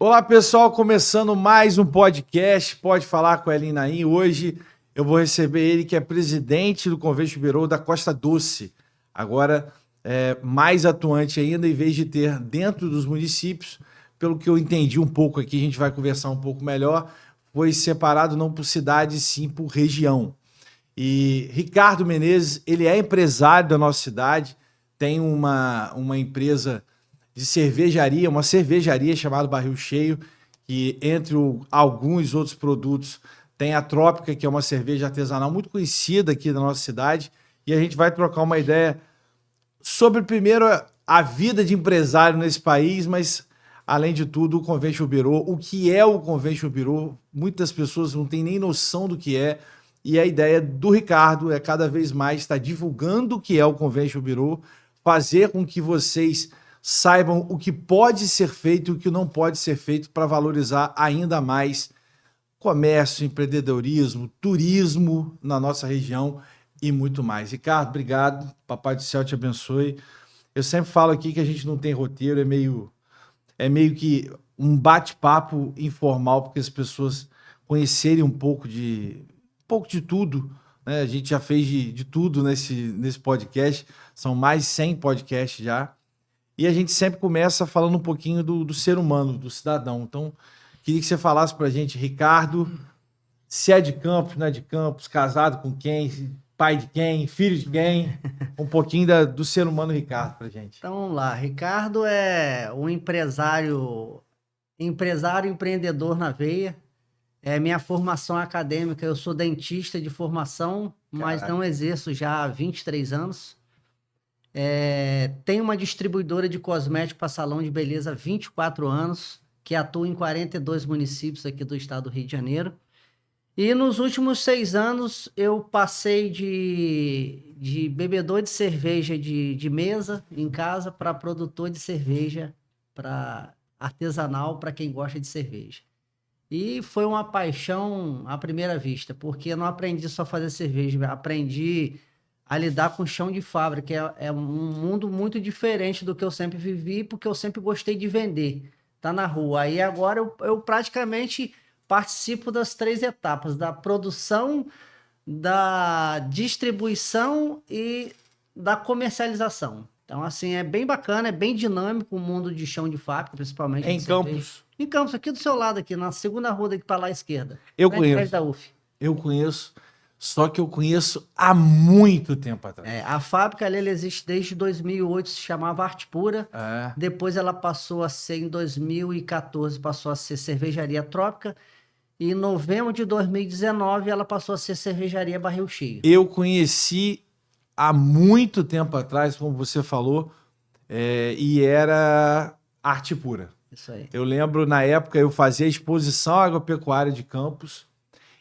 Olá, pessoal, começando mais um podcast, Pode Falar com a Elin Naim. Hoje eu vou receber ele, que é presidente do Convention Bureau da Costa Doce. Agora, mais atuante ainda, em vez de ter dentro dos municípios, pelo que eu entendi um pouco aqui, a gente vai conversar um pouco melhor, foi separado não por cidade, sim por região. E Ricardo Menezes, ele é empresário da nossa cidade, tem uma empresa de cervejaria, uma cervejaria chamada Barril Cheio, que entre alguns outros produtos tem a Trópica, que é uma cerveja artesanal muito conhecida aqui da nossa cidade, e a gente vai trocar uma ideia sobre, primeiro, a vida de empresário nesse país, mas, além de tudo, o Convention Bureau, o que é o Convention Bureau, muitas pessoas não têm nem noção do que é, e a ideia do Ricardo é cada vez mais estar divulgando o que é o Convention Bureau, fazer com que vocês saibam o que pode ser feito e o que não pode ser feito para valorizar ainda mais comércio, empreendedorismo, turismo na nossa região e muito mais. Ricardo, obrigado. Papai do céu te abençoe. Eu sempre falo aqui que a gente não tem roteiro, é meio que um bate-papo informal, porque as pessoas conhecerem um pouco de tudo, né? A gente já fez de tudo nesse podcast, são mais de 100 podcasts já. E a gente sempre começa falando um pouquinho do ser humano, do cidadão. Então, queria que você falasse para a gente, Ricardo, se é de Campos, não é de Campos, casado com quem, pai de quem, filho de quem, um pouquinho do ser humano Ricardo para a gente. Então vamos lá, Ricardo é um empresário empreendedor na veia. É minha formação acadêmica, eu sou dentista de formação, mas não exerço já há 23 anos. Tenho uma distribuidora de cosméticos para salão de beleza há 24 anos, que atua em 42 municípios aqui do estado do Rio de Janeiro. E nos últimos 6 anos eu passei de bebedor de cerveja de mesa em casa para produtor de cerveja para artesanal para quem gosta de cerveja. E foi uma paixão à primeira vista, porque eu não aprendi só a fazer cerveja, aprendi a lidar com chão de fábrica, que é um mundo muito diferente do que eu sempre vivi, porque eu sempre gostei de vender, tá na rua. Aí agora eu praticamente participo das 3 etapas, da produção, da distribuição e da comercialização. Então, assim, é bem bacana, é bem dinâmico o mundo de chão de fábrica, principalmente. Em Campos? Em Campos, aqui do seu lado, aqui, na segunda rua daqui para lá à esquerda. Eu conheço. Da UF. Eu conheço, só que eu conheço há muito tempo atrás. A fábrica ali, ela existe desde 2008, se chamava Arte Pura. Depois ela passou a ser, em 2014, passou a ser Cervejaria Trópica. E em novembro de 2019, ela passou a ser Cervejaria Barril Cheio. Eu conheci há muito tempo atrás, como você falou, e era Arte Pura. Isso aí. Eu lembro, na época, eu fazia a exposição agropecuária de Campos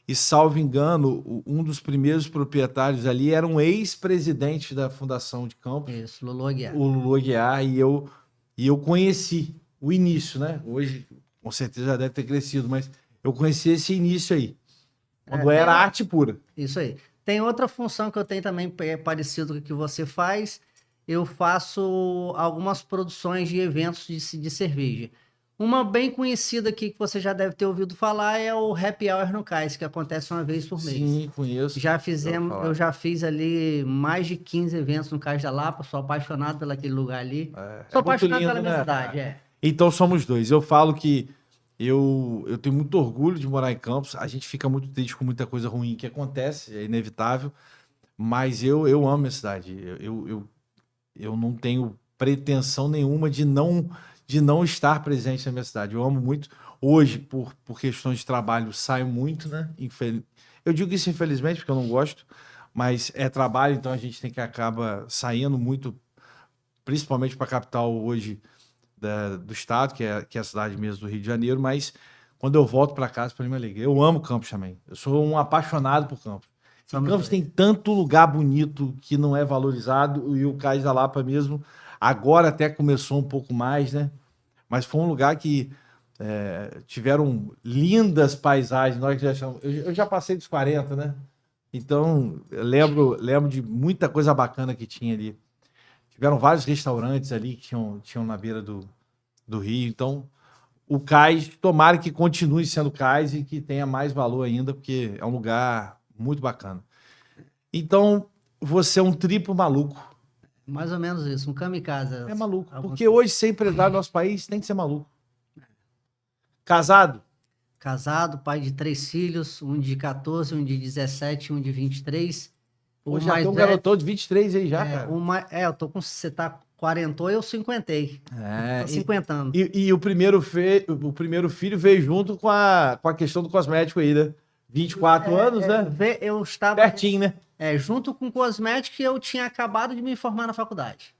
e, salvo engano, um dos primeiros proprietários ali era um ex-presidente da Fundação de Campos. Isso, Lulu Aguiar. O Lulu Aguiar, e eu conheci o início, né? Hoje, com certeza, já deve ter crescido, mas eu conheci esse início aí, quando era Arte Pura. Isso aí. Tem outra função que eu tenho também, parecido com o que você faz. Eu faço algumas produções de eventos de cerveja. Uma bem conhecida aqui, que você já deve ter ouvido falar, é o Happy Hour no Cais, que acontece uma vez por mês. Sim, conheço. Eu já fiz ali mais de 15 eventos no Cais da Lapa, sou apaixonado por aquele lugar ali. Sou apaixonado pela minha cidade, Então somos dois. Eu falo que eu tenho muito orgulho de morar em Campos. A gente fica muito triste com muita coisa ruim que acontece, é inevitável. Mas eu amo a cidade. Eu não tenho pretensão nenhuma de não estar presente na minha cidade. Eu amo muito. Hoje, por questões de trabalho, saio muito, né? Eu digo isso infelizmente, porque eu não gosto, mas é trabalho, então a gente tem que acaba saindo muito, principalmente para a capital hoje do estado, que é a cidade mesmo do Rio de Janeiro, mas quando eu volto para casa, para mim é alegria. Eu amo Campos também. Eu sou um apaixonado por Campos. Campos tem tanto lugar bonito que não é valorizado, e o Cais da Lapa mesmo, agora até começou um pouco mais, né? Mas foi um lugar que tiveram lindas paisagens. Eu já passei dos 40, né? Então, eu lembro de muita coisa bacana que tinha ali. Tiveram vários restaurantes ali que tinham na beira do rio. Então, o cais, tomara que continue sendo cais e que tenha mais valor ainda, porque é um lugar muito bacana. Então, você é um triplo maluco. Mais ou menos isso, um kamikaze. É maluco. Porque hoje, ser empresário no nosso país, tem que ser maluco. Casado? Casado, pai de 3 filhos, um de 14, um de 17, um de 23. Hoje já tem um garotão de 23 aí já, cara. Eu tô com... Você tá 40, eu 50. Tô 50. E o primeiro filho veio junto com a questão do cosmético aí, né? 24 anos, né? Eu estava... Pertinho, né? Junto com o cosmético, eu tinha acabado de me formar na faculdade.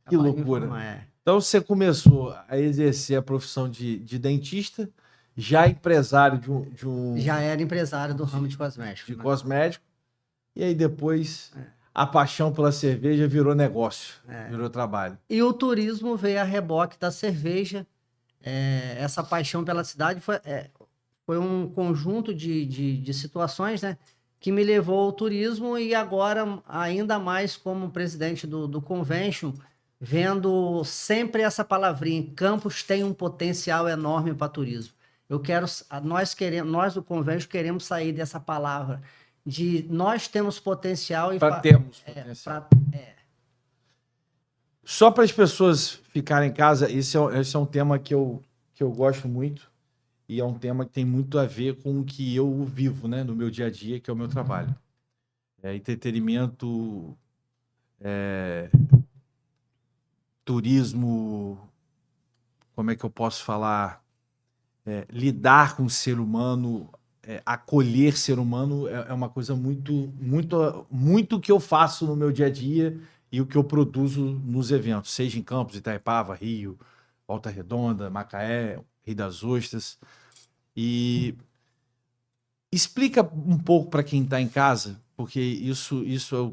Que loucura. Então você começou a exercer a profissão de dentista, já empresário de um... Já era empresário do ramo de cosmético. De cosmético. E aí depois a paixão pela cerveja virou negócio, virou trabalho. E o turismo veio a reboque da cerveja. Essa paixão pela cidade foi um conjunto de situações, né, que me levou ao turismo e agora, ainda mais como presidente do Convention, vendo sempre essa palavrinha, Campos tem um potencial enorme para turismo. Nós do Convention queremos sair dessa palavra, de nós temos potencial e... Temos potencial. Só para as pessoas ficarem em casa, esse é um tema que eu gosto muito e é um tema que tem muito a ver com o que eu vivo, né, no meu dia a dia, que é o meu trabalho. Entretenimento, turismo, como é que eu posso falar? Lidar com o ser humano, acolher ser humano é uma coisa muito que eu faço no meu dia a dia e o que eu produzo nos eventos, seja em Campos, Itaipava, Rio, Volta Redonda, Macaé, Rio das Ostras. E explica um pouco para quem está em casa, porque isso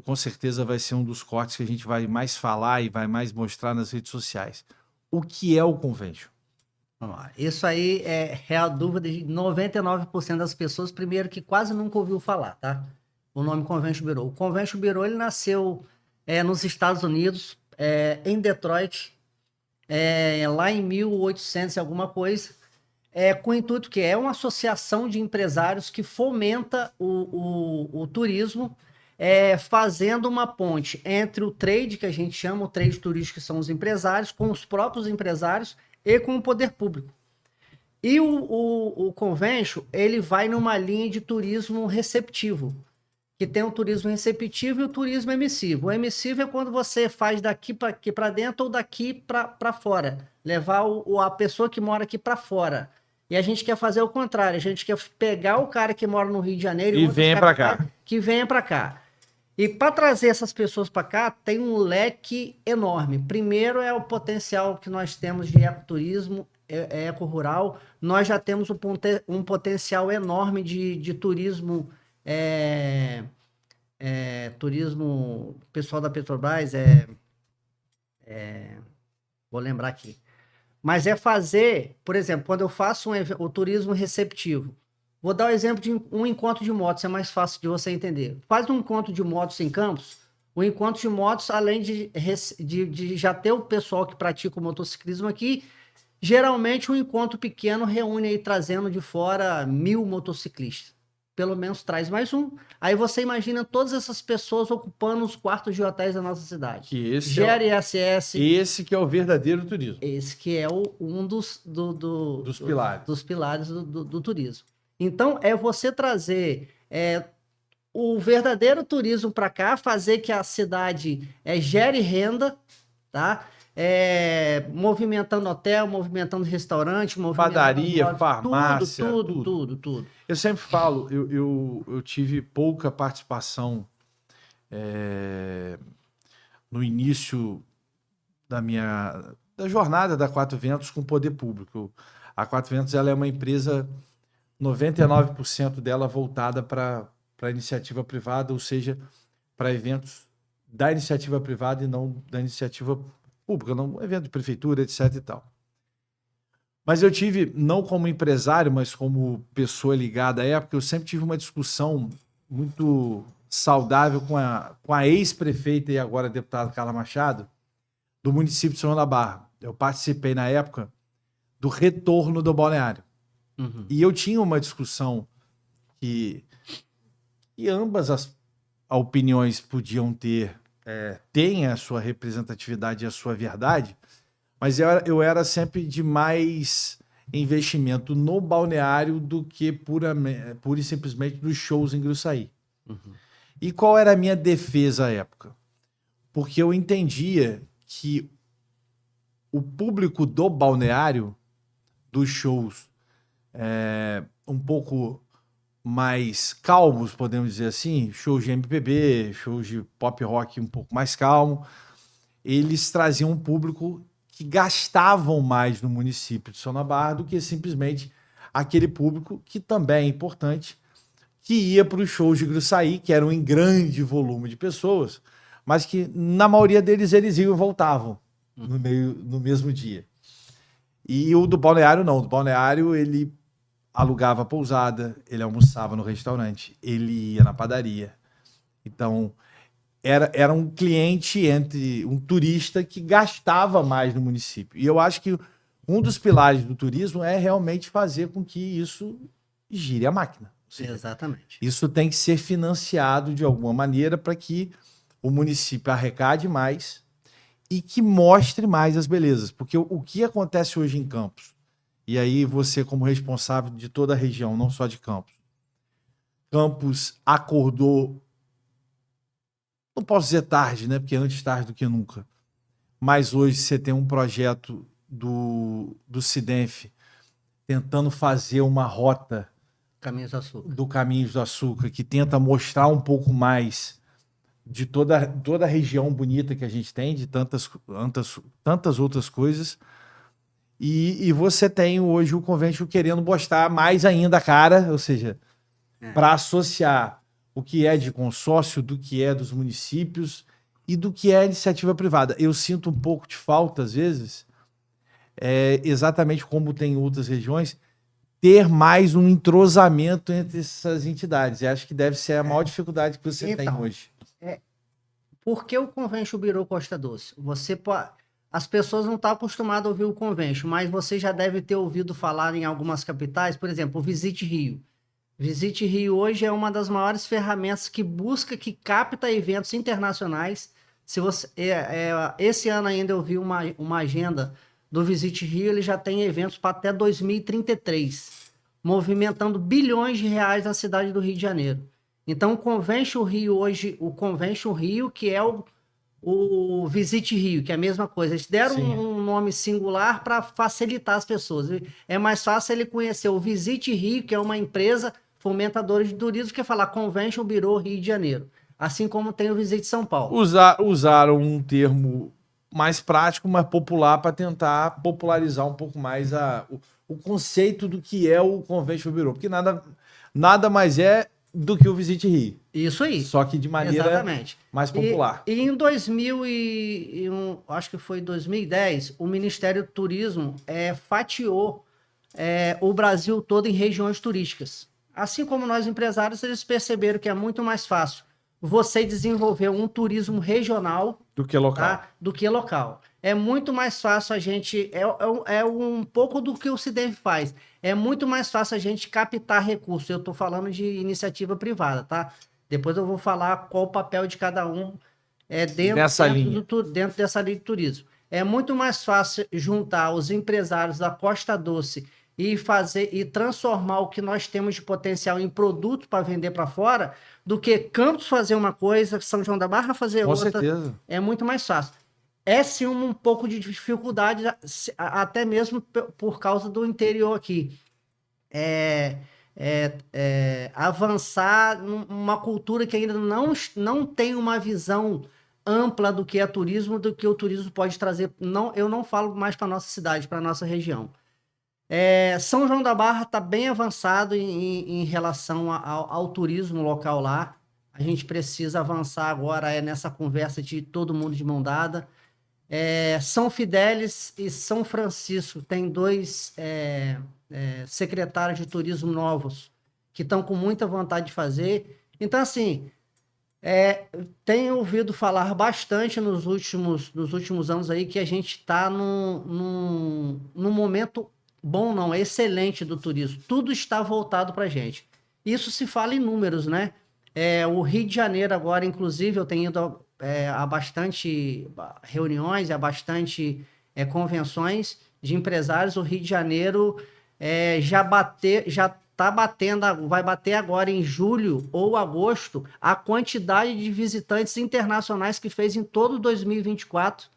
com certeza vai ser um dos cortes que a gente vai mais falar e vai mais mostrar nas redes sociais. O que é o Convention? Isso aí é a dúvida de 99% das pessoas, primeiro que quase nunca ouviu falar, tá? O nome Convention Bureau. O Convention Bureau, ele nasceu nos Estados Unidos, em Detroit, lá em 1800 e alguma coisa, com o intuito que é uma associação de empresários que fomenta o turismo, fazendo uma ponte entre o trade, que a gente chama, o trade turístico, que são os empresários, com os próprios empresários e com o poder público. E o Convention, ele vai numa linha de turismo receptivo, que tem o turismo receptivo e o turismo emissivo. O emissivo é quando você faz daqui para dentro ou daqui para fora, levar a pessoa que mora aqui para fora. E a gente quer fazer o contrário, a gente quer pegar o cara que mora no Rio de Janeiro e venha para cá. Que venha para cá. E para trazer essas pessoas para cá, tem um leque enorme. Primeiro é o potencial que nós temos de ecoturismo, eco-rural. Nós já temos um potencial enorme de turismo, turismo, pessoal da Petrobras, vou lembrar aqui. Mas fazer, por exemplo, quando eu faço o turismo receptivo, vou dar o exemplo de um encontro de motos, é mais fácil de você entender. Faz um encontro de motos em Campos, o encontro de motos, além de já ter o pessoal que pratica o motociclismo aqui, geralmente um encontro pequeno reúne aí, trazendo de fora 1000 motociclistas. Pelo menos traz mais um. Aí você imagina todas essas pessoas ocupando os quartos de hotéis da nossa cidade. Que gera ISS. Esse que é o verdadeiro turismo. Esse que é um dos pilares. Dos pilares do turismo. Então, você trazer o verdadeiro turismo para cá, fazer que a cidade gere renda, tá? Movimentando hotel, movimentando restaurante, movimentando padaria, farmácia, tudo. Eu sempre falo, eu tive pouca participação no início da jornada da Quatro Ventos com o poder público. A Quatro Ventos, ela é uma empresa 99% dela voltada para a iniciativa privada, ou seja, para eventos da iniciativa privada e não da iniciativa pública, não evento de prefeitura, etc. e tal. Mas eu tive, não como empresário, mas como pessoa ligada à época, eu sempre tive uma discussão muito saudável com a ex-prefeita e agora deputada Carla Machado, do município de São João da Barra. Eu participei na época do retorno do balneário. Uhum. E eu tinha uma discussão que ambas as opiniões podiam ter, tem a sua representatividade e a sua verdade, mas eu era sempre de mais investimento no balneário do que pura e simplesmente dos shows em Gruçaí. Uhum. E qual era a minha defesa à época? Porque eu entendia que o público do balneário, dos shows um pouco mais calmos, podemos dizer assim, shows de MPB, shows de pop rock um pouco mais calmo, eles traziam um público que gastavam mais no município de São Barra do que simplesmente aquele público que também é importante, que ia para os shows de Gruçaí, que eram em grande volume de pessoas, mas que na maioria deles eles iam e voltavam no mesmo dia. E o do balneário não, o do balneário ele alugava pousada, ele almoçava no restaurante, ele ia na padaria. Então, era um cliente um turista que gastava mais no município. E eu acho que um dos pilares do turismo é realmente fazer com que isso gire a máquina. Exatamente. Isso tem que ser financiado de alguma maneira para que o município arrecade mais e que mostre mais as belezas. Porque o que acontece hoje em Campos, e aí você como responsável de toda a região, não só de Campos, Campos acordou, não posso dizer tarde, né? Porque antes tarde do que nunca. Mas hoje você tem um projeto do Cidenf tentando fazer uma rota Caminhos do Açúcar. do Caminhos do Açúcar, que tenta mostrar um pouco mais de toda a região bonita que a gente tem, de tantas outras coisas. E você tem hoje o Convention querendo mostrar mais ainda a cara, ou seja, para associar o que é de consórcio, do que é dos municípios e do que é iniciativa privada. Eu sinto um pouco de falta, às vezes, exatamente como tem em outras regiões, ter mais um entrosamento entre essas entidades. Eu acho que deve ser a maior dificuldade que você tem hoje. Por que o Convention virou Costa Doce? As pessoas não estão acostumadas a ouvir o Convention, mas você já deve ter ouvido falar em algumas capitais, por exemplo, o Visite Rio. Visite Rio hoje é uma das maiores ferramentas que capta eventos internacionais. Esse ano ainda eu vi uma agenda do Visite Rio, ele já tem eventos para até 2033, movimentando bilhões de reais na cidade do Rio de Janeiro. Então, o Convention Rio hoje, o Convention Rio, que é o Visite Rio, que é a mesma coisa. Eles deram um nome singular para facilitar as pessoas. É mais fácil ele conhecer o Visite Rio, que é uma empresa fomentadora de turismo, que falar Convention Bureau Rio de Janeiro. Assim como tem o Visite São Paulo. Usaram um termo mais prático, mais popular, para tentar popularizar um pouco mais o conceito do que é o Convention Bureau. Porque nada mais é do que o Visite Rio. Isso aí. Só que de maneira mais popular. E em 2001, acho que foi 2010, o Ministério do Turismo fatiou o Brasil todo em regiões turísticas. Assim como nós empresários, eles perceberam que é muito mais fácil você desenvolver um turismo regional do que local. Tá? Do que local. É muito mais fácil a gente... É um pouco do que o Cidenf faz. É muito mais fácil a gente captar recursos. Eu estou falando de iniciativa privada, tá? Depois eu vou falar qual o papel de cada um dentro dessa linha de turismo. É muito mais fácil juntar os empresários da Costa Doce e transformar o que nós temos de potencial em produto para vender para fora, do que Campos fazer uma coisa, São João da Barra fazer outra. Com certeza. É muito mais fácil. É sim um pouco de dificuldade, até mesmo por causa do interior aqui. Avançar numa cultura que ainda não tem uma visão ampla do que é turismo, do que o turismo pode trazer. Eu não falo mais para nossa cidade, para nossa região. São João da Barra está bem avançado em relação ao turismo local lá. A gente precisa avançar agora nessa conversa de todo mundo de mão dada. São Fidélis e São Francisco tem dois secretários de turismo novos que estão com muita vontade de fazer. Então, assim, tenho ouvido falar bastante nos últimos anos aí que a gente está num momento bom não, excelente do turismo. Tudo está voltado para a gente. Isso se fala em números, né? O Rio de Janeiro agora, inclusive, eu tenho ido a bastante reuniões, a bastante convenções de empresários. O Rio de Janeiro já está batendo, vai bater agora em julho ou agosto, a quantidade de visitantes internacionais que fez em todo 2024.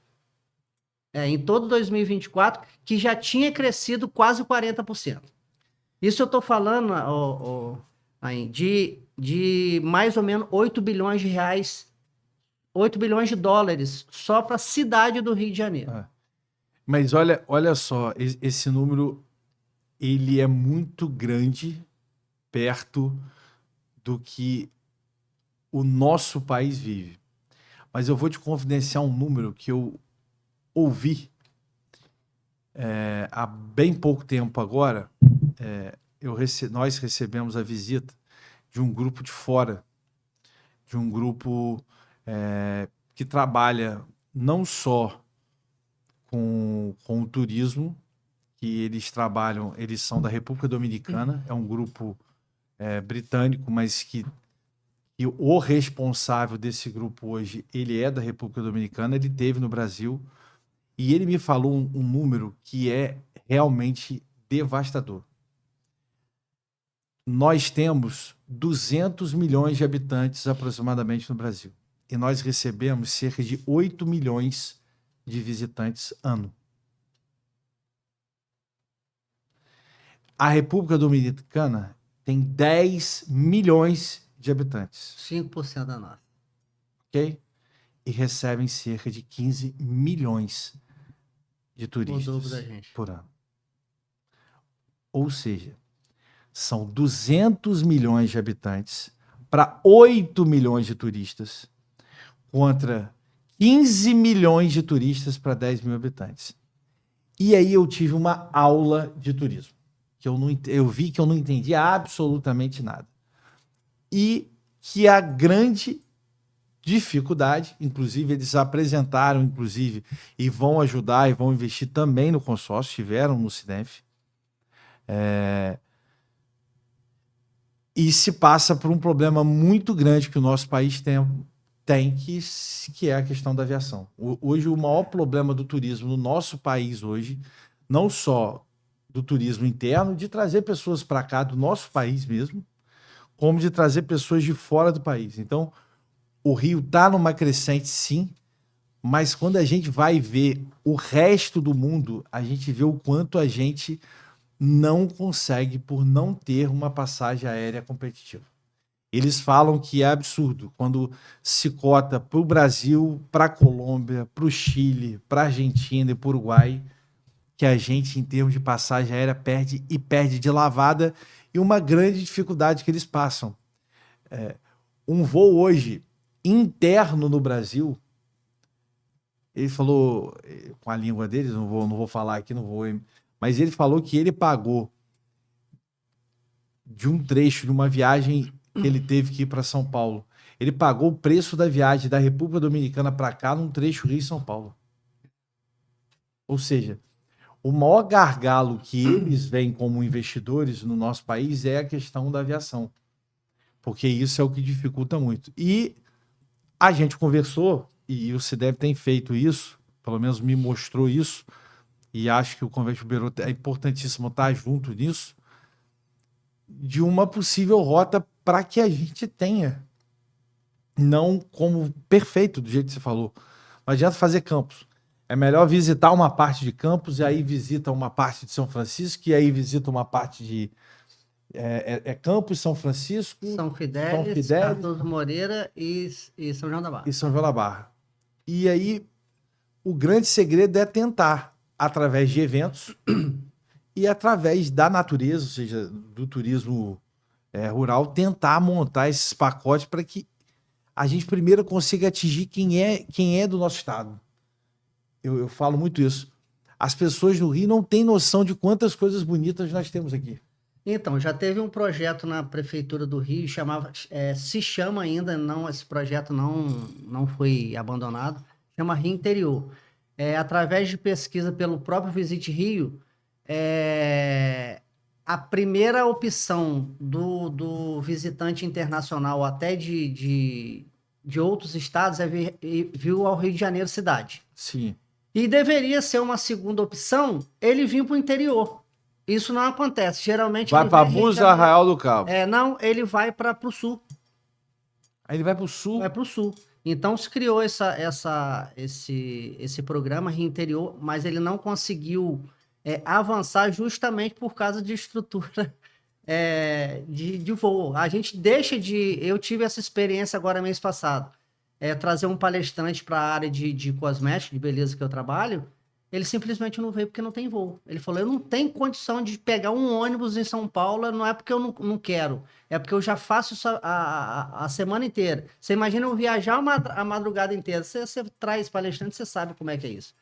Em todo 2024, que já tinha crescido quase 40%. Isso eu estou falando de mais ou menos 8 bilhões de reais, 8 bilhões de dólares, só para a cidade do Rio de Janeiro. Mas olha só, esse número, ele é muito grande perto do que o nosso país vive. Mas eu vou te confidenciar um número que eu ouvi há bem pouco tempo agora. Nós recebemos a visita de um grupo de fora, de um grupo que trabalha não só com o turismo, que eles são da República Dominicana, é um grupo britânico, mas que o responsável desse grupo hoje, ele é da República Dominicana, ele esteve no Brasil, e ele me falou um número que é realmente devastador. Nós temos 200 milhões de habitantes aproximadamente no Brasil. E nós recebemos cerca de 8 milhões de visitantes ano. A República Dominicana tem 10 milhões de habitantes. 5% da nossa. Ok? E recebem cerca de 15 milhões de turistas por ano. Ou seja, são 200 milhões de habitantes para 8 milhões de turistas contra 15 milhões de turistas para 10 mil habitantes. E aí eu tive uma aula de turismo, que eu vi que eu não entendia absolutamente nada. E que a grande dificuldade, inclusive eles apresentaram, inclusive, e vão ajudar e vão investir também no consórcio, estiveram no Cinef, e se passa por um problema muito grande que o nosso país tem que é a questão da aviação. Hoje, o maior problema do turismo no nosso país hoje, não só do turismo interno, de trazer pessoas para cá, do nosso país mesmo, como de trazer pessoas de fora do país. Então, o Rio está numa crescente, sim, mas quando a gente vai ver o resto do mundo, a gente vê o quanto a gente não consegue por não ter uma passagem aérea competitiva. Eles falam que é absurdo quando se cota para o Brasil, para a Colômbia, para o Chile, para a Argentina e para o Uruguai, que a gente, em termos de passagem aérea, perde de lavada, e uma grande dificuldade que eles passam. Um voo hoje interno no Brasil, ele falou, com a língua deles, não vou falar aqui, mas ele falou que ele pagou de um trecho de uma viagem que ele teve que ir para São Paulo. Ele pagou o preço da viagem da República Dominicana para cá num trecho Rio-São Paulo. Ou seja, o maior gargalo que eles veem como investidores no nosso país é a questão da aviação, porque isso é o que dificulta muito. E a gente conversou, e o CIDEV tem feito isso, pelo menos me mostrou isso, e acho que o Convênio Bureau é importantíssimo estar junto nisso, de uma possível rota para que a gente tenha, não como perfeito, do jeito que você falou. Não adianta fazer Campos. É melhor visitar uma parte de Campos, e aí visita uma parte de São Francisco, e aí visita uma parte de Campos, São Francisco, São Fidélis, Cardoso Moreira e São João da Barra. E São João da Barra. E aí, o grande segredo é tentar, através de eventos e através da natureza, ou seja, do turismo rural, tentar montar esses pacotes para que a gente primeiro consiga atingir quem é do nosso estado. Eu falo muito isso. As pessoas do Rio não têm noção de quantas coisas bonitas nós temos aqui. Então, já teve um projeto na Prefeitura do Rio, se chama ainda, esse projeto não foi abandonado, chama Rio Interior. Através de pesquisa pelo próprio Visit Rio, A primeira opção do visitante internacional até de outros estados é vir ao Rio de Janeiro cidade. Sim. E deveria ser uma segunda opção ele vir para o interior. Isso não acontece. Geralmente Vai ele para vem Rio de Búzios, Janeiro. Arraial do Cabo. Não, ele vai para o sul. Aí ele vai para o sul. Vai para o sul. Então se criou esse programa Rio Interior, mas ele não conseguiu avançar justamente por causa de estrutura de voo. A gente deixa de... Eu tive essa experiência agora mês passado. Trazer um palestrante para a área de cosméticos, de beleza que eu trabalho, ele simplesmente não veio porque não tem voo. Ele falou, eu não tenho condição de pegar um ônibus em São Paulo, não é porque eu não quero, é porque eu já faço isso a semana inteira. Você imagina eu viajar a madrugada inteira, você traz palestrante, você sabe como é que é isso.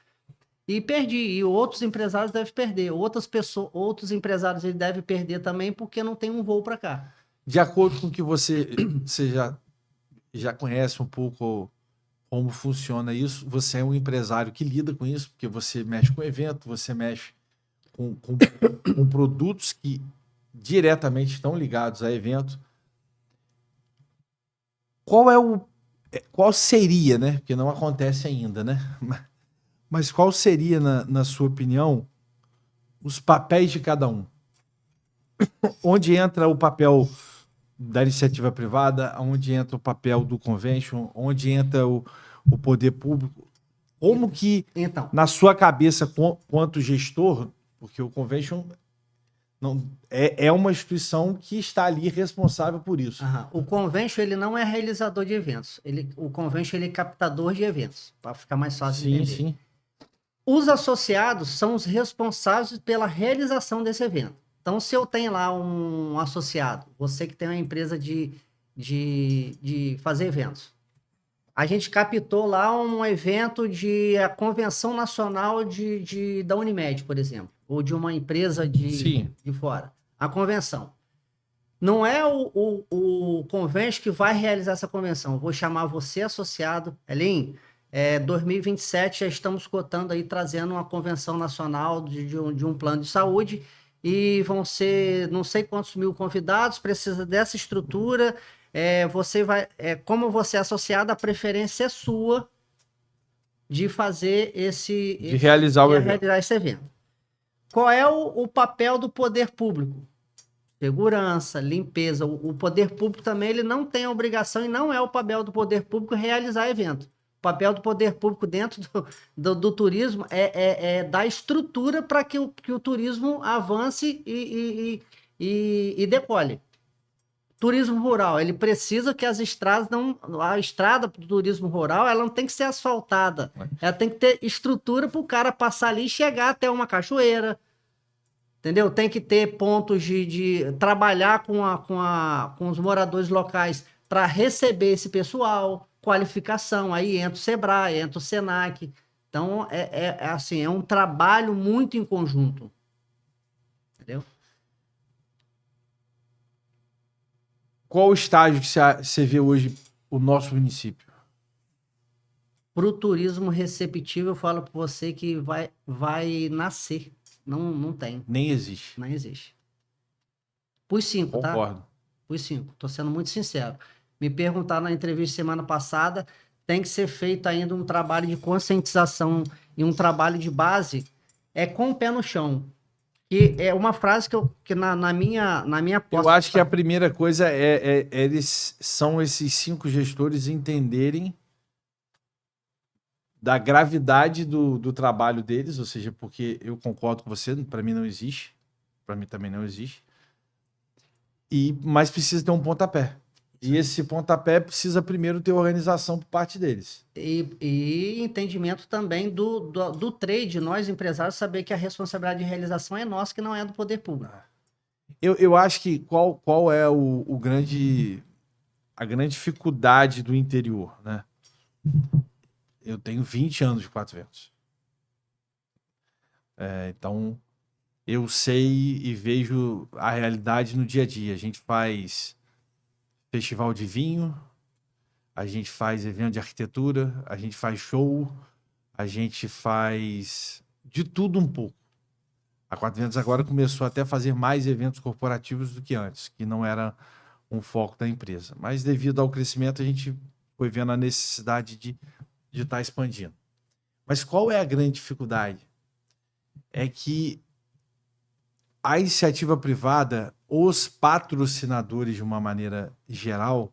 E perdi, e outros empresários devem perder, outros empresários ele devem perder também porque não tem um voo para cá. De acordo com o que você já conhece um pouco como funciona isso, você é um empresário que lida com isso, porque você mexe com evento, você mexe com produtos que diretamente estão ligados a evento. Qual seria, né? Porque não acontece ainda, né? Mas qual seria, na sua opinião, os papéis de cada um? Onde entra o papel da iniciativa privada, onde entra o papel do convention, onde entra o poder público? Como que, então, na sua cabeça, quanto gestor, porque o convention não, é uma instituição que está ali responsável por isso. O convention ele não é realizador de eventos. O convention ele é captador de eventos, para ficar mais fácil de entender. Sim. Os associados são os responsáveis pela realização desse evento. Então, se eu tenho lá um associado, você que tem uma empresa de fazer eventos, a gente captou lá um evento a Convenção Nacional da Unimed, por exemplo, ou de uma empresa de fora. A convenção. Não é o convention que vai realizar essa convenção. Eu vou chamar você, associado, Elin, 2027 já estamos cotando aí, trazendo uma convenção nacional de um plano de saúde, e vão ser não sei quantos mil convidados, precisa dessa estrutura, você vai, como você é associado, a preferência é sua de fazer realizar esse evento. Qual é o papel do poder público? Segurança, limpeza. O poder público também ele não tem a obrigação, e não é o papel do poder público realizar evento. O papel do poder público dentro do turismo é dar estrutura para que o turismo avance e decole. Turismo rural, ele precisa que as estradas a estrada do turismo rural, ela não tem que ser asfaltada. Ela tem que ter estrutura para o cara passar ali e chegar até uma cachoeira. Entendeu? Tem que ter pontos de trabalhar com os moradores locais para receber esse pessoal, qualificação. Aí entra o Sebrae, entra o Senac. Então, assim, é um trabalho muito em conjunto. Entendeu? Qual o estágio que você vê hoje o nosso município? Para o turismo receptivo, eu falo para você que vai nascer. Não tem. Nem existe. Não existe. Pus 5, tá? Concordo. Pus 5. Tô sendo muito sincero. Me perguntaram na entrevista semana passada, tem que ser feito ainda um trabalho de conscientização e um trabalho de base com o pé no chão. Que é uma frase que na minha posta... Eu acho que a primeira coisa eles são esses 5 gestores entenderem da gravidade do trabalho deles, ou seja, porque eu concordo com você, para mim não existe, para mim também não existe, mas precisa ter um pontapé. E esse pontapé precisa primeiro ter organização por parte deles. E entendimento também do trade, nós empresários, saber que a responsabilidade de realização é nossa, que não é do poder público. Eu acho que qual é a grande dificuldade do interior, né? Eu tenho 20 anos de 4 Ventos. Então, eu sei e vejo a realidade no dia a dia. A gente faz festival de vinho, a gente faz evento de arquitetura, a gente faz show, a gente faz de tudo um pouco. A Quatro Ventos agora começou até a fazer mais eventos corporativos do que antes, que não era um foco da empresa. Mas devido ao crescimento, a gente foi vendo a necessidade de estar expandindo. Mas qual é a grande dificuldade? É que a iniciativa privada, os patrocinadores, de uma maneira geral,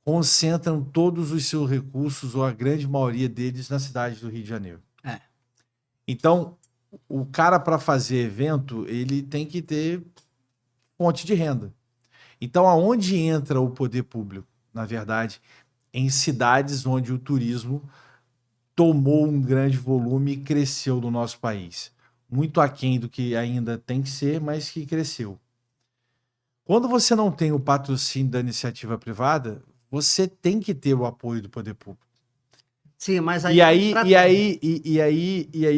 concentram todos os seus recursos, ou a grande maioria deles, na cidade do Rio de Janeiro. Então, o cara, para fazer evento, ele tem que ter fonte de renda. Então, aonde entra o poder público? Na verdade, em cidades onde o turismo tomou um grande volume e cresceu no nosso país. Muito aquém do que ainda tem que ser, mas que cresceu. Quando você não tem o patrocínio da iniciativa privada, você tem que ter o apoio do poder público. Sim, mas E aí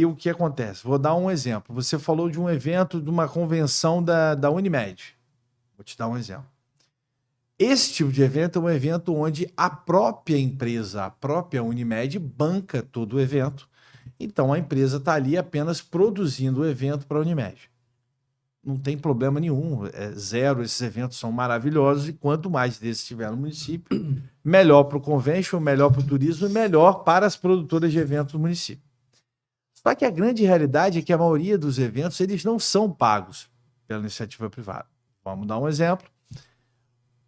o que acontece? Vou dar um exemplo. Você falou de um evento, de uma convenção da Unimed. Vou te dar um exemplo. Esse tipo de evento é um evento onde a própria empresa, a própria Unimed, banca todo o evento. Então a empresa está ali apenas produzindo o evento para a Unimed. Não tem problema nenhum, é zero, esses eventos são maravilhosos e quanto mais desses tiver no município, melhor para o convention, melhor para o turismo e melhor para as produtoras de eventos do município. Só que a grande realidade é que a maioria dos eventos eles não são pagos pela iniciativa privada. Vamos dar um exemplo.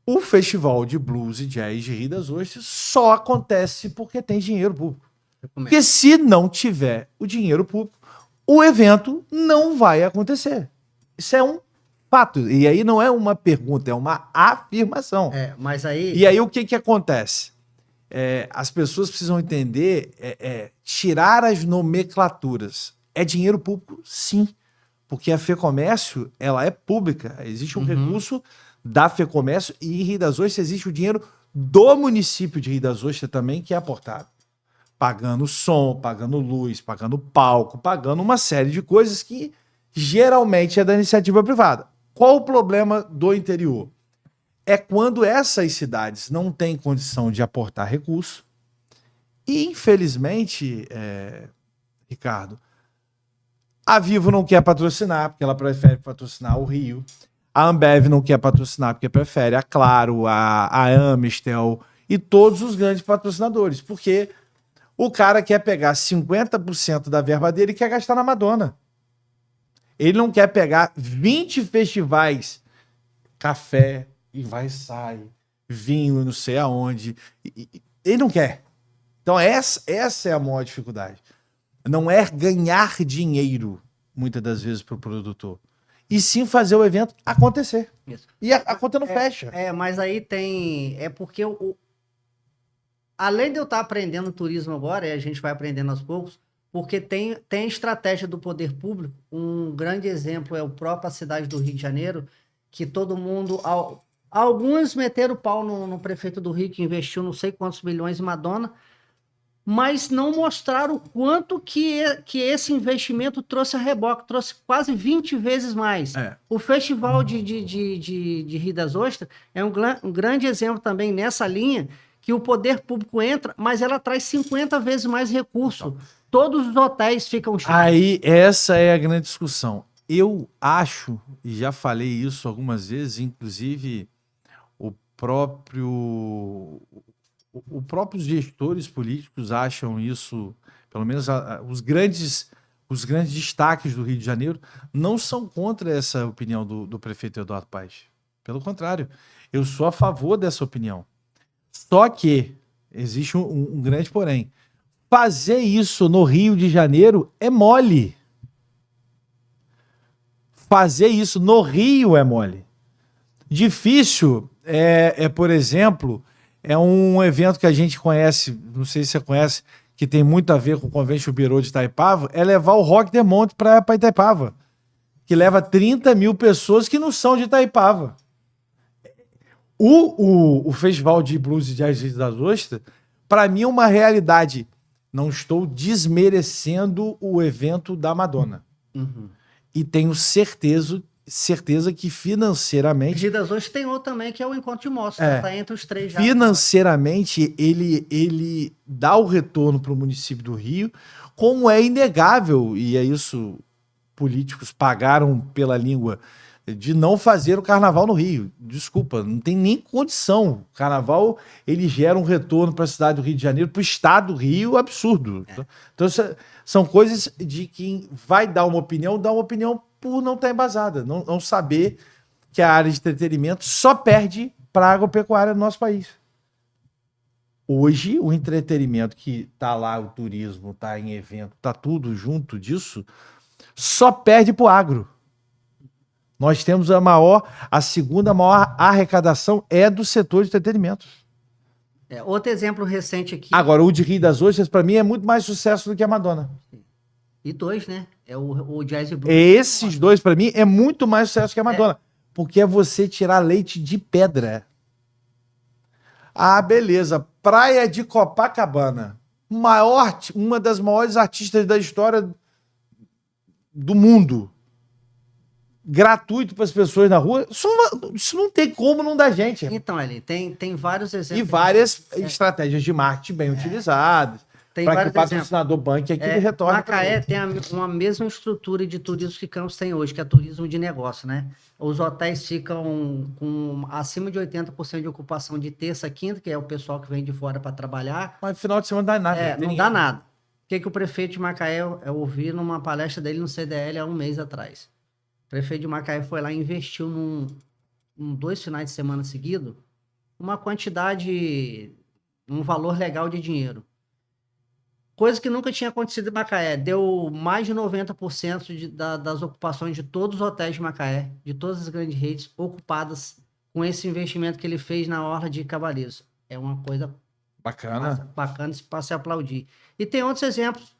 O Festival de Blues e Jazz de Rio das Ostras só acontece porque tem dinheiro público. Porque se não tiver o dinheiro público, o evento não vai acontecer. Isso é um fato. E aí não é uma pergunta, é uma afirmação. Mas aí... E aí o que acontece? As pessoas precisam entender, tirar as nomenclaturas. É dinheiro público? Sim. Porque a FEComércio, ela é pública. Existe um recurso da FEComércio e em Rio das Ostras existe o dinheiro do município de Rio das Ostras também que é aportado. Pagando som, pagando luz, pagando palco, pagando uma série de coisas que geralmente é da iniciativa privada. Qual o problema do interior? É quando essas cidades não têm condição de aportar recurso e, infelizmente, Ricardo, a Vivo não quer patrocinar, porque ela prefere patrocinar o Rio. A Ambev não quer patrocinar, porque prefere a Claro, a Amistel e todos os grandes patrocinadores, porque o cara quer pegar 50% da verba dele e quer gastar na Madonna. Ele não quer pegar 20 festivais, café, e vai e sai, vinho, não sei aonde. Ele não quer. Então essa é a maior dificuldade. Não é ganhar dinheiro, muitas das vezes, para o produtor. E sim fazer o evento acontecer. Isso. E a conta não fecha. Mas aí tem... É porque além de eu estar aprendendo turismo agora, e a gente vai aprendendo aos poucos, porque tem estratégia do poder público. Um grande exemplo é a própria cidade do Rio de Janeiro, que todo mundo... Alguns meteram o pau no prefeito do Rio, que investiu não sei quantos milhões em Madonna, mas não mostraram o quanto que esse investimento trouxe a reboque, trouxe quase 20 vezes mais. O Festival de Rio das Ostras é um grande exemplo também nessa linha, que o poder público entra, mas ela traz 50 vezes mais recurso. Todos os hotéis ficam cheios. Aí, essa é a grande discussão. Eu acho, e já falei isso algumas vezes, inclusive os próprios gestores políticos acham isso, pelo menos os grandes destaques do Rio de Janeiro não são contra essa opinião do prefeito Eduardo Paes. Pelo contrário, eu sou a favor dessa opinião. Só que existe um grande porém. Fazer isso no Rio de Janeiro é mole. Fazer isso no Rio é mole. Difícil por exemplo, é um evento que a gente conhece, não sei se você conhece, que tem muito a ver com o Convention Bureau de Itaipava, é levar o Rock the Monte para Itaipava, que leva 30 mil pessoas que não são de Itaipava. O Festival de Blues e Jazz das Ostras, para mim, é uma realidade. Não estou desmerecendo o evento da Madonna. E tenho certeza que financeiramente... Rio das Ostras tem outro também, que é o Encontro de Mostra. Tá entre os três já. Financeiramente, ele dá o retorno para o município do Rio, como é inegável, e é isso políticos pagaram pela língua de não fazer o carnaval no Rio. Desculpa, não tem nem condição. O carnaval, ele gera um retorno para a cidade do Rio de Janeiro, para o estado do Rio, absurdo. Então, são coisas de quem vai dar uma opinião por não estar embasada, não saber que a área de entretenimento só perde para a agropecuária no nosso país. Hoje, o entretenimento que está lá, o turismo, está em evento, está tudo junto disso, só perde para o agro. Nós temos a segunda maior arrecadação é do setor de entretenimento. Outro exemplo recente aqui. Agora, o de Rio das Ostras, para mim, é muito mais sucesso do que a Madonna. E dois, né? É o Jazz e Blues. Esses dois, para mim, é muito mais sucesso que a Madonna. Porque é você tirar leite de pedra. Ah, beleza. Praia de Copacabana. Uma das maiores artistas da história do mundo. Gratuito para as pessoas na rua. Isso não tem como não dar gente. Então, Eli, tem vários exemplos. E várias estratégias de marketing bem utilizadas. Para que o patrocinador banque aqui retorne. Macaé tem uma mesma estrutura de turismo que Campos tem hoje, que é turismo de negócio, né? Os hotéis ficam com acima de 80% de ocupação de terça a quinta, que é o pessoal que vem de fora para trabalhar. Mas no final de semana não dá nada. Não dá nada. O que o prefeito de Macaé, eu ouvi numa palestra dele no CDL há um mês atrás. O prefeito de Macaé foi lá e investiu em 2 finais de semana seguidos uma quantidade, um valor legal de dinheiro. Coisa que nunca tinha acontecido em Macaé. Deu mais de 90% das ocupações de todos os hotéis de Macaé, de todas as grandes redes, ocupadas com esse investimento que ele fez na orla de Cavaleiros. É uma coisa bacana para se aplaudir. E tem outros exemplos.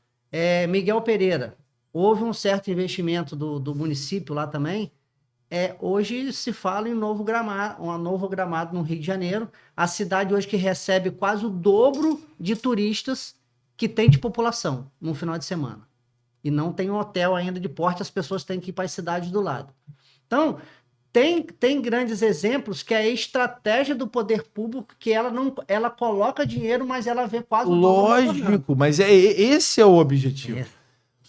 Miguel Pereira. Houve um certo investimento do município lá também. Hoje se fala em um novo gramado no Rio de Janeiro. A cidade hoje que recebe quase o dobro de turistas que tem de população no final de semana. E não tem um hotel ainda de porte, as pessoas têm que ir para as cidades do lado. Então, tem grandes exemplos que é a estratégia do poder público, que ela coloca dinheiro, mas ela vê quase o lógico, mas esse é o objetivo.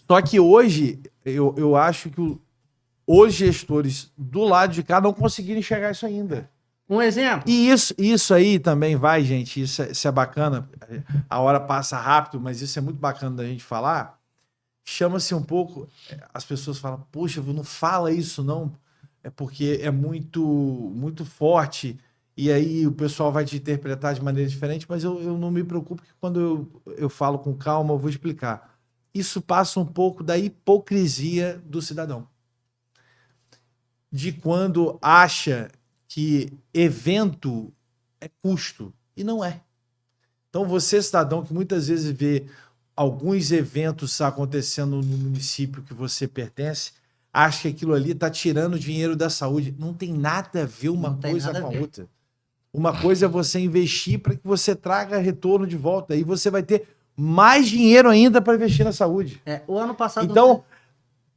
Só que hoje, eu acho que os gestores do lado de cá não conseguiram enxergar isso ainda. Um exemplo? E isso aí também vai, gente, isso é bacana, a hora passa rápido, mas isso é muito bacana da gente falar. Chama-se um pouco, as pessoas falam, poxa, não fala isso não, é porque é muito forte, e aí o pessoal vai te interpretar de maneira diferente, mas eu não me preocupo, que quando eu falo com calma, eu vou explicar. Isso passa um pouco da hipocrisia do cidadão. De quando acha que evento é custo, e não é. Então você, cidadão, que muitas vezes vê alguns eventos acontecendo no município que você pertence, acha que aquilo ali está tirando dinheiro da saúde. Não tem nada a ver uma coisa com a outra. Uma coisa é você investir para que você traga retorno de volta, e você vai ter mais dinheiro ainda para investir na saúde. O ano passado... Então,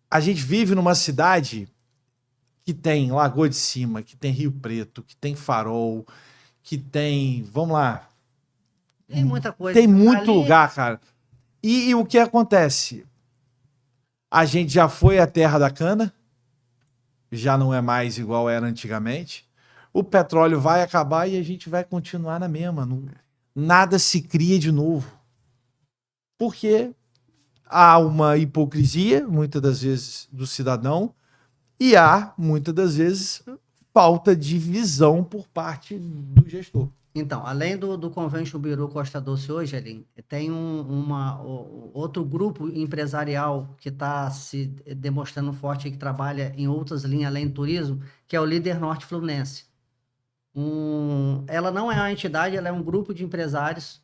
a gente vive numa cidade que tem Lagoa de Cima, que tem Rio Preto, que tem Farol, que tem... Vamos lá. Tem muita coisa. Tem muito lugar, cara. E o que acontece? A gente já foi à terra da cana, já não é mais igual era antigamente. O petróleo vai acabar e a gente vai continuar na mesma. Nada se cria de novo. Porque há uma hipocrisia, muitas das vezes, do cidadão, e há, muitas das vezes, falta de visão por parte do gestor. Então, além do Convention Bureau Costa Doce hoje, Aline, tem outro grupo empresarial que está se demonstrando forte e que trabalha em outras linhas além do turismo, que é o Líder Norte Fluminense. Ela não é uma entidade, ela é um grupo de empresários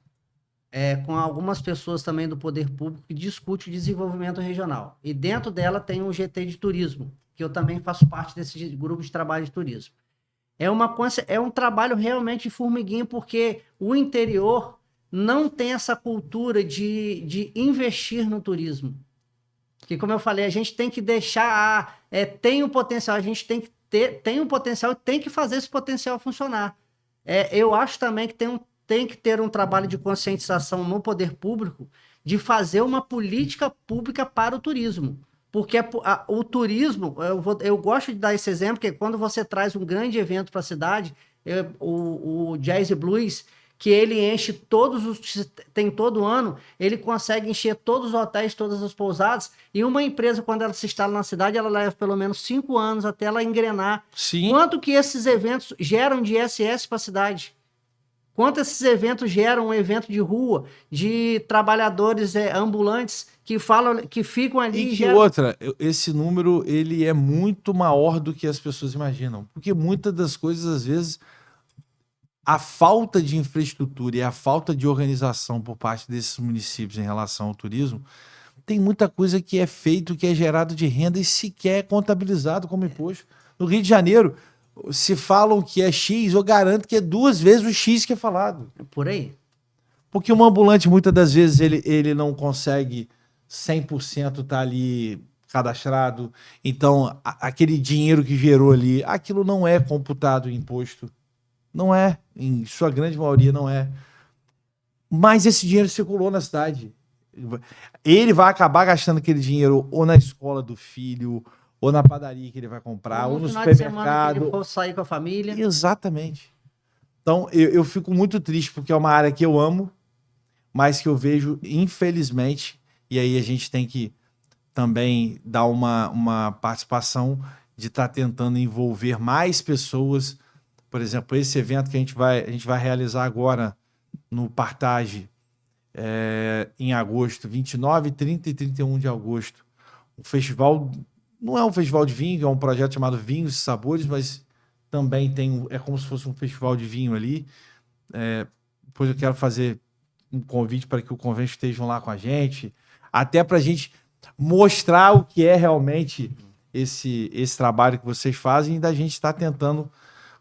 com algumas pessoas também do poder público que discute o desenvolvimento regional. E dentro dela tem um GT de turismo, que eu também faço parte desse grupo de trabalho de turismo. É um trabalho realmente de formiguinha, porque o interior não tem essa cultura de investir no turismo. Que, como eu falei, a gente tem que deixar... tem um potencial, a gente tem um potencial e tem que fazer esse potencial funcionar. Eu acho também que tem que ter um trabalho de conscientização no poder público de fazer uma política pública para o turismo. Porque o turismo, eu gosto de dar esse exemplo, que quando você traz um grande evento para a cidade, o Jazz e Blues, que ele enche tem todo ano, ele consegue encher todos os hotéis, todas as pousadas, e uma empresa, quando ela se instala na cidade, ela leva pelo menos 5 anos até ela engrenar. Sim. Quanto que esses eventos geram de ISS para a cidade? Quanto esses eventos geram um evento de rua, de trabalhadores ambulantes que falam, que ficam ali... E que outra, esse número ele é muito maior do que as pessoas imaginam. Porque muitas das coisas, às vezes, a falta de infraestrutura e a falta de organização por parte desses municípios em relação ao turismo, tem muita coisa que é feito, que é gerado de renda e sequer é contabilizado como imposto. No Rio de Janeiro, se falam que é X, eu garanto que é 2 vezes o X que é falado. Por aí. Porque um ambulante, muitas das vezes, ele não consegue 100% estar ali cadastrado. Então, aquele dinheiro que gerou ali, aquilo não é computado em imposto. Não é. Em sua grande maioria, não é. Mas esse dinheiro circulou na cidade. Ele vai acabar gastando aquele dinheiro ou na escola do filho, ou na padaria que ele vai comprar, ou no supermercado. Que ele for sair com a família. Exatamente. Então, eu fico muito triste, porque é uma área que eu amo, mas que eu vejo, infelizmente, e aí a gente tem que também dar uma participação de estar tentando envolver mais pessoas. Por exemplo, esse evento que a gente vai realizar agora no Partage, em agosto, 29, 30 e 31 de agosto. O festival não é um festival de vinho, é um projeto chamado Vinhos e Sabores, mas também é como se fosse um festival de vinho ali. Depois eu quero fazer um convite para que o Convention estejam lá com a gente, até para a gente mostrar o que é realmente esse trabalho que vocês fazem e da gente estar tentando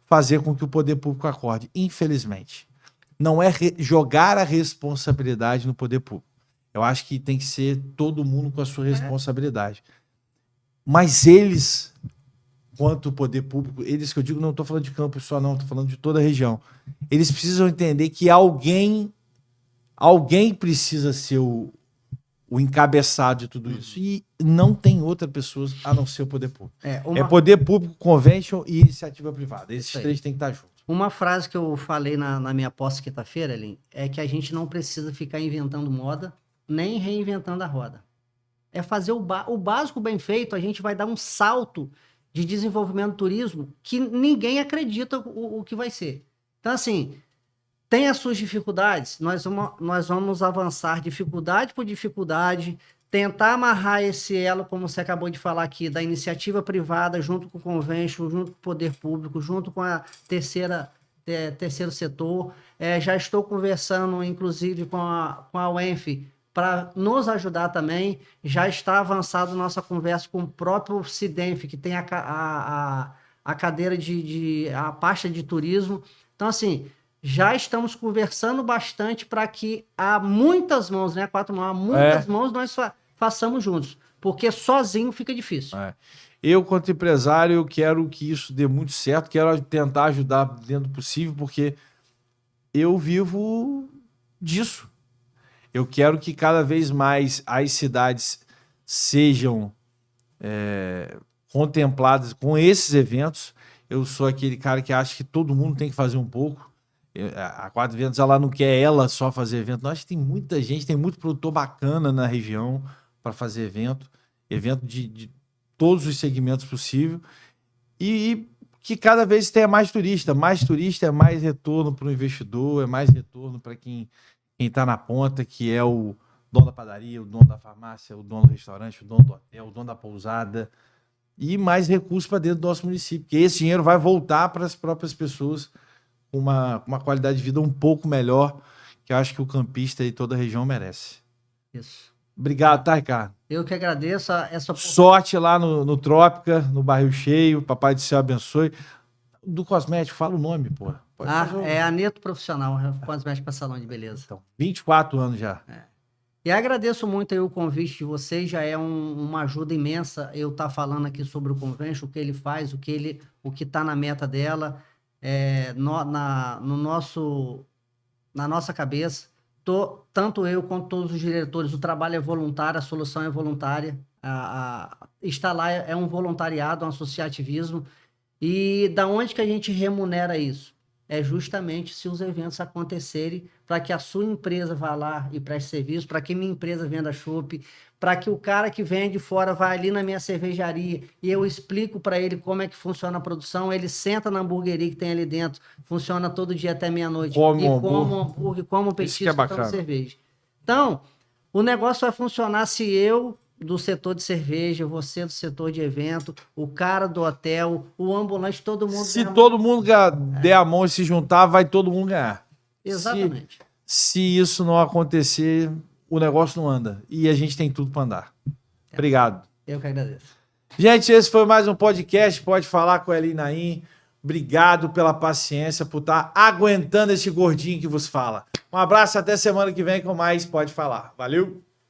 fazer com que o poder público acorde. Infelizmente, não é jogar a responsabilidade no poder público. Eu acho que tem que ser todo mundo com a sua responsabilidade. Mas eles, quanto o poder público, eles que eu digo, não estou falando de Campos só não, estou falando de toda a região. Eles precisam entender que alguém precisa ser o encabeçado de tudo isso. E não tem outra pessoa a não ser o poder público. É poder público, convention e iniciativa privada. Esses três têm que estar juntos. Uma frase que eu falei na minha posse quinta-feira, Elin, é que a gente não precisa ficar inventando moda, nem reinventando a roda. É fazer o básico bem feito, a gente vai dar um salto de desenvolvimento do turismo que ninguém acredita o que vai ser. Então, assim, tem as suas dificuldades, nós vamos avançar dificuldade por dificuldade, tentar amarrar esse elo, como você acabou de falar aqui, da iniciativa privada, junto com o convention, junto com o poder público, junto com a terceiro setor. Já estou conversando, inclusive, com a UENF, para nos ajudar também. Já está avançada nossa conversa com o próprio Cidenf, que tem a cadeira a pasta de turismo. Então, assim, já estamos conversando bastante para que há muitas mãos, né? 4 mãos, há muitas mãos nós façamos juntos, porque sozinho fica difícil. Eu, quanto empresário, eu quero que isso dê muito certo, quero tentar ajudar dentro do possível, porque eu vivo disso. Eu quero que cada vez mais as cidades sejam contempladas com esses eventos. Eu sou aquele cara que acha que todo mundo tem que fazer um pouco. A Quatro Ventos, ela não quer ela só fazer evento. Nós tem muita gente, tem muito produtor bacana na região para fazer evento de todos os segmentos possíveis, e que cada vez tenha mais turista. Mais turista é mais retorno para o investidor, é mais retorno para quem está na ponta, que é o dono da padaria, o dono da farmácia, o dono do restaurante, o dono do hotel, o dono da pousada, e mais recursos para dentro do nosso município, porque esse dinheiro vai voltar para as próprias pessoas com uma qualidade de vida um pouco melhor, que eu acho que o campista e toda a região merece. Isso. Obrigado, tá, Ricardo? Eu que agradeço essa sorte lá no Trópica, no Barril Cheio. Papai do céu abençoe. Do cosmético, fala o nome, pô. É Aneto Profissional, cosmético para salão de beleza. Então, 24 anos já. E agradeço muito aí o convite de vocês, já é uma ajuda imensa eu estar falando aqui sobre o Convention, o que ele faz, o que está na meta dela, na nossa cabeça. Tanto eu quanto todos os diretores, o trabalho é voluntário, a solução é voluntária. Estar lá é um voluntariado, um associativismo. E da onde que a gente remunera isso? É justamente se os eventos acontecerem para que a sua empresa vá lá e preste serviço, para que minha empresa venda chopp, para que o cara que vem de fora vá ali na minha cervejaria e eu explico para ele como é que funciona a produção, ele senta na hamburgueria que tem ali dentro, funciona todo dia até meia-noite, Come e um come um hambúrguer, come um Isso que é petisco, toma bacana. cerveja. Então, o negócio vai funcionar se eu, do setor de cerveja, você do setor de evento, o cara do hotel, o ambulante, todo mundo... Se todo mundo der a mão e se juntar, vai todo mundo ganhar. Exatamente. Se isso não acontecer, o negócio não anda. E a gente tem tudo para andar. Obrigado. Eu que agradeço. Gente, esse foi mais um podcast. Pode falar com a Eli Naim. Obrigado pela paciência, por estar aguentando esse gordinho que vos fala. Um abraço, até semana que vem com mais Pode Falar. Valeu!